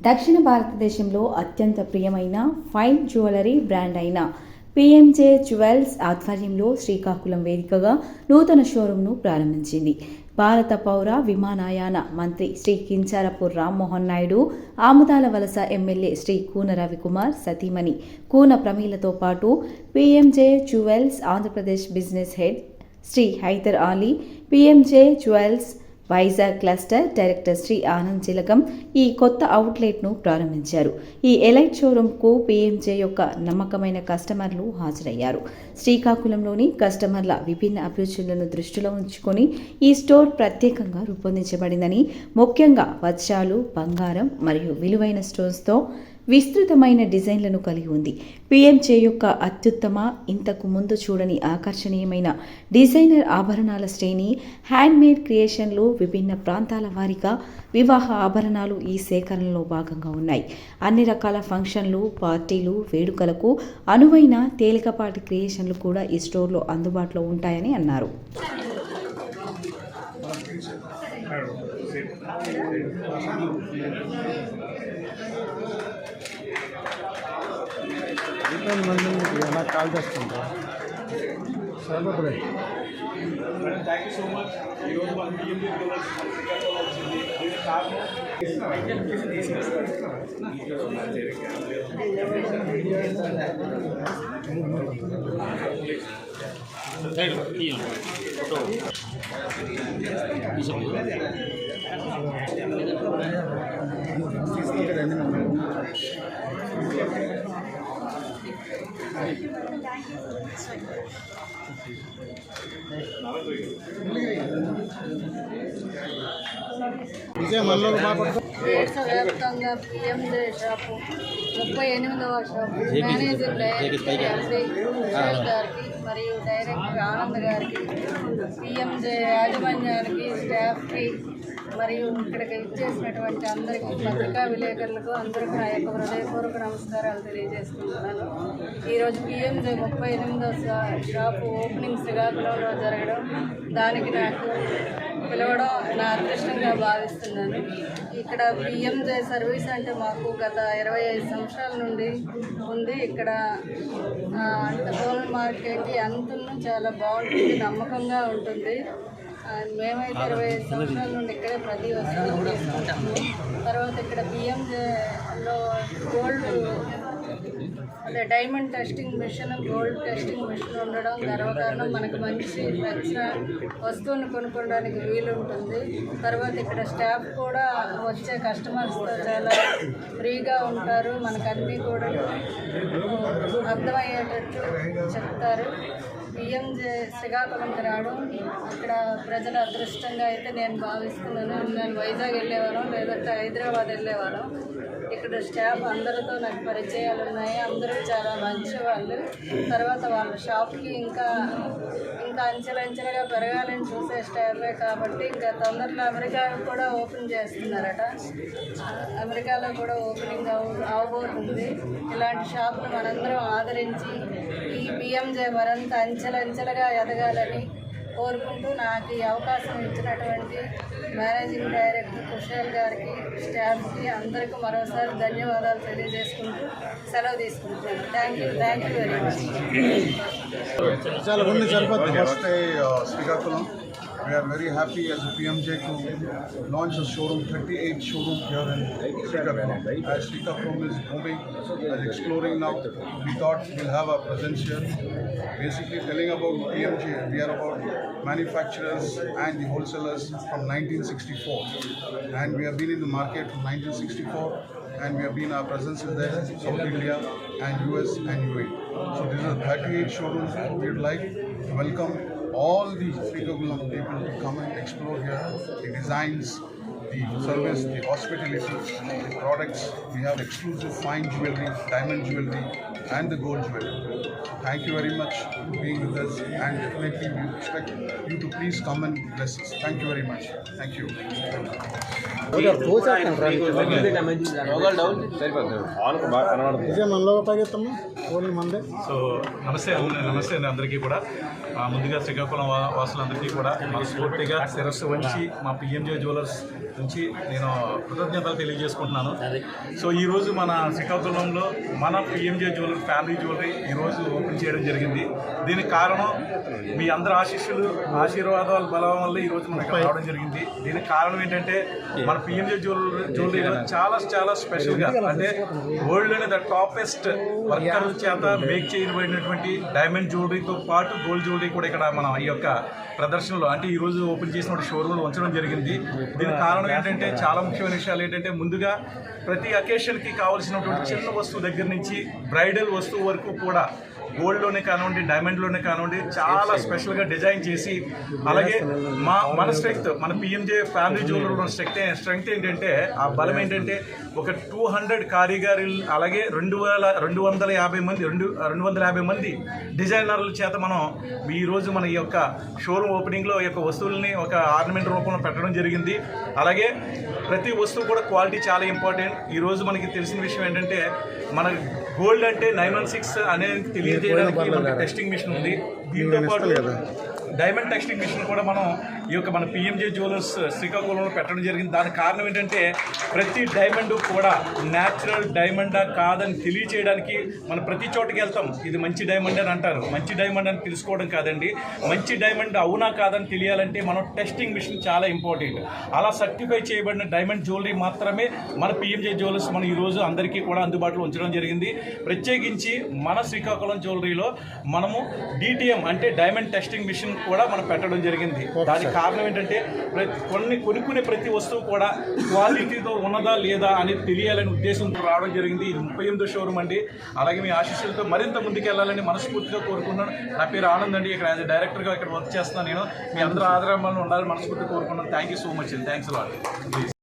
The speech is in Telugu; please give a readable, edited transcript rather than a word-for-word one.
దక్షిణ భారతదేశంలో అత్యంత ప్రియమైన ఫైన్ జ్యువెలరీ బ్రాండ్ అయిన పిఎంజే జ్యువెల్స్ ఆధ్వర్యంలో శ్రీకాకుళం వేదికగా నూతన షోరూంను ప్రారంభించింది. భారత పౌర విమానయాన మంత్రి శ్రీ కించారపు రామ్మోహన్ నాయుడు, ఆముదాల వలస ఎమ్మెల్యే శ్రీ కూన రవికుమార్ సతీమణి కూన ప్రమీలతో పాటు PMJ Jewels Andhra Pradesh business head Shri Haider Ali, PMJ Jewels Vizag cluster director Shri Anand Chilakam ఈ కొత్త అవుట్లెట్ను ప్రారంభించారు. ఈ ఎలైట్ షోరూంకు పిఎంజే యొక్క నమ్మకమైన కస్టమర్లు హాజరయ్యారు. శ్రీకాకుళంలోని కస్టమర్ల విభిన్న అభిరుచులను దృష్టిలో ఉంచుకొని ఈ స్టోర్ ప్రత్యేకంగా రూపొందించబడిందని, ముఖ్యంగా వజ్రాలు, బంగారం మరియు విలువైన స్టోన్స్తో విస్తృతమైన డిజైన్లను కలిగి ఉంది. పిఎంజే యొక్క అత్యుత్తమ, ఇంతకు ముందు చూడని ఆకర్షణీయమైన డిజైనర్ ఆభరణాల శ్రేణి, హ్యాండ్మేడ్ క్రియేషన్లు, విభిన్న ప్రాంతాల వారీగా వివాహ ఆభరణాలు ఈ సేకరణలో భాగంగా ఉన్నాయి. అన్ని రకాల ఫంక్షన్లు, పార్టీలు, వేడుకలకు అనువైన తేలికపాటి క్రియేషన్లు కూడా ఈ స్టోర్లో అందుబాటులో ఉంటాయని అన్నారు. నాకు కాల్ చేస్తుంటా సరిపోతుంది. Thank you so much. ఈరోజు మన పిఎంజే జ్యువెలర్స్ శ్రీకాకుళం వచ్చింది. దీనికి కారణం దేశవ్యాప్తంగా పిఎంజే షాపు 38వ షాపు మేనేజింగ్ డైరెక్టర్ గారికి మరియు డైరెక్టర్ ఆనంద్ గారికి, పిఎంజే యాజమాన్యానికి, స్టాఫ్కి మరియు ఇక్కడికి ఇచ్చేసినటువంటి అందరికీ, పత్రికా విలేకరులకు అందరికీ నా యొక్క హృదయపూర్వక నమస్కారాలు తెలియజేస్తున్నాను. ఈరోజు పిఎంజే 38వ షాపు ఓపెనింగ్ శ్రీకాకుళంలో జరగడం, దానికి నాకు పిలవడం నా అదృష్టంగా భావిస్తున్నాను. ఇక్కడ పిఎంజే సర్వీస్ అంటే మాకు గత 25 సంవత్సరాల నుండి ఉంది. ఇక్కడ గోల్డ్ మార్కెట్ అంతను చాలా బాగుంటుంది, నమ్మకంగా ఉంటుంది. మేమైతే 25 సంవత్సరాల నుండి ఇక్కడే ప్రతి వస్తువు తీసుకుంటాము. తర్వాత ఇక్కడ పిఎంజేలో గోల్డ్ అదే diamond testing machine, gold testing machine ఉండడం గర్వకారణం. మనకు మంచి నచ్చిన వస్తువును కొనుక్కోవడానికి వీలు ఉంటుంది. తర్వాత ఇక్కడ స్టాఫ్ కూడా వచ్చే కస్టమర్స్తో చాలా ఫ్రీగా ఉంటారు. మనకు అన్నీ కూడా అర్థమయ్యేటట్టు చెప్తారు. పిఎంజే శ్రీకాకుళంకి రావడం ఇక్కడ ప్రజల అదృష్టంగా అయితే నేను భావిస్తున్నాను. నేను వైజాగ్ వెళ్ళేవాళ్ళం, లేదంటే హైదరాబాద్ వెళ్ళేవాళ్ళం. ఇక్కడ స్టాఫ్ అందరితో నాకు పరిచయాలు ఉన్నాయి. అందరూ చాలా మంచి వాళ్ళు. తర్వాత వాళ్ళ షాప్కి ఇంకా అంచెలంచెలుగా పెరగాలని చూసే స్టాఫే కాబట్టి ఇంకా తొందరలో అమెరికా కూడా ఓపెన్ చేస్తున్నారట. అమెరికాలో కూడా ఓపెనింగ్ అవబోతుంది. ఇలాంటి షాపులు మనందరం ఆదరించి ఈ పిఎంజే మరింత అంచెలంచెలుగా ఎదగాలని కోరుకుంటూ నాకు ఈ అవకాశం ఇచ్చినటువంటి మేనేజింగ్ డైరెక్టర్ కుషాల్ గారికి, స్టాఫ్కి అందరికీ మరోసారి ధన్యవాదాలు తెలియజేసుకుంటూ సెలవు తీసుకుంటున్నాను. Thank you very much. Srikakulam. We are very happy as a PMJ to launch a showroom, 38 showroom here in Srikakulam. As Srikakulam is booming, as exploring now, we thought we'll have a presence here. Basically telling about PMJ, we are about manufacturers and the wholesalers from 1964. And we have been in the market from 1964. And we have been, our presence is there in South India and US and UAE. So this is a 38 showrooms. We would like to welcome all the Srikakulam people to come and explore here. The designs, the service, the hospitality, the products. We have exclusive fine jewelry, diamond jewelry and the gold jewelry. Thank you very much for being with us, and definitely we expect you to please come and bless us. Thank you very much. Thank you. So నమస్తే అందరికీ కూడా. ముందుగా శ్రీకాకుళం వాసులందరికీ కూడా మనస్ఫూర్తిగా శిరస్సు వంచి మా పిఎంజే జ్యువెలర్స్ నుంచి నేను కృతజ్ఞతలు తెలియజేసుకుంటున్నాను. సో ఈరోజు మన శ్రీకాకుళంలో మన పిఎంజే జ్యువెలరీ ఫ్యామిలీ జ్యువెలరీ ఈరోజు ఓపెన్ చేయడం జరిగింది. దీనికి కారణం మీ అందరి ఆశీర్వాదాల బలం వల్ల ఈరోజు మనకు రావడం జరిగింది. దీనికి కారణం ఏంటంటే మన పిఎంజే జ్యువెలరీలో చాలా స్పెషల్గా అంటే వరల్డ్లోనే ద టాపెస్ట్ వర్కర్ చేత మేక్ చేయబడినటువంటి డైమండ్ జ్యువెలరీతో పాటు గోల్డ్ జ్యువెలరీ కూడా ఇక్కడ మనం ఈ యొక్క ప్రదర్శనలో అంటే ఈరోజు ఓపెన్ చేసిన షోరూమ్లో ఉంచడం జరిగింది. దీనికి కారణం ఏంటంటే చాలా ముఖ్యమైన విషయాలు ఏంటంటే ముందుగా ప్రతి అకేషన్కి కావాల్సినటువంటి చిన్న వస్తువు దగ్గర నుంచి బ్రైడల్ వస్తువు వరకు కూడా గోల్డ్లోనే కానివ్వండి డైమండ్లోనే కానివ్వండి చాలా స్పెషల్గా డిజైన్ చేసి అలాగే మన స్ట్రెంగ్త్ మన పిఎంజే ఫ్యామిలీ జ్యువెలరీ స్ట్రెంగ్త్ ఏంటంటే ఆ బలం ఏంటంటే ఒక 200 కారీగరీలు అలాగే 250 మంది డిజైనర్ల చేత మనం ఈరోజు మన ఈ యొక్క షోరూమ్ ఓపెనింగ్లో ఈ యొక్క వస్తువుల్ని ఒక ఆర్నమెంట్ రూపంలో పెట్టడం జరిగింది. అలాగే ప్రతి వస్తువు కూడా క్వాలిటీ చాలా ఇంపార్టెంట్. ఈరోజు మనకి తెలిసిన విషయం ఏంటంటే మన గోల్డ్ అంటే 916 అనేది తెలియజేయడానికి మనకి టెస్టింగ్ మిషన్ ఉంది. దీంతో పాటు డైమండ్ టెస్టింగ్ మిషన్ కూడా మనం ఈ యొక్క మన పిఎంజే జ్యువెలర్స్ శ్రీకాకుళంలో పెట్టడం జరిగింది. దానికి కారణం ఏంటంటే ప్రతి డైమండ్ కూడా న్యాచురల్ డైమండా కాదని తెలియచేయడానికి మనం ప్రతి చోటుకి వెళ్తాం. ఇది మంచి డైమండ్ అని అంటారు. మంచి డైమండ్ అని తెలుసుకోవడం కాదండి, మంచి డైమండ్ అవునా కాదని తెలియాలంటే మనం టెస్టింగ్ మిషన్ చాలా ఇంపార్టెంట్. అలా సర్టిఫై చేయబడిన డైమండ్ జ్యువెలరీ మాత్రమే మన పిఎంజే జ్యువెలర్స్ మనం ఈరోజు అందరికీ కూడా అందుబాటులో ఉంచడం జరిగింది. ప్రత్యేకించి మన శ్రీకాకుళం జ్యువెలరీలో మనము డిటిఎం అంటే డైమండ్ టెస్టింగ్ మిషన్ కూడా మనం పెట్టడం జరిగింది. దానికి కారణం ఏంటంటే కొనుక్కునే ప్రతి వస్తువు కూడా క్వాలిటీతో ఉన్నదా లేదా అనేది తెలియాలనే ఉద్దేశంతో రావడం జరిగింది. ఇది 38వ షోరూమ్ అండి. అలాగే మీ ఆశీస్సులతో మరింత ముందుకెళ్లాలని మనస్ఫూర్తిగా కోరుకున్నాను. నా పేరు ఆనంద్ అండి. ఇక్కడ యాజ్ డైరెక్టర్గా ఇక్కడ వర్క్ చేస్తున్నాను. నేను మీ అందరూ ఆదరణలో ఉండాలని మనస్ఫూర్తిగా కోరుకున్నాను. థ్యాంక్ యూ సో మచ్ అండి. Thanks a lot.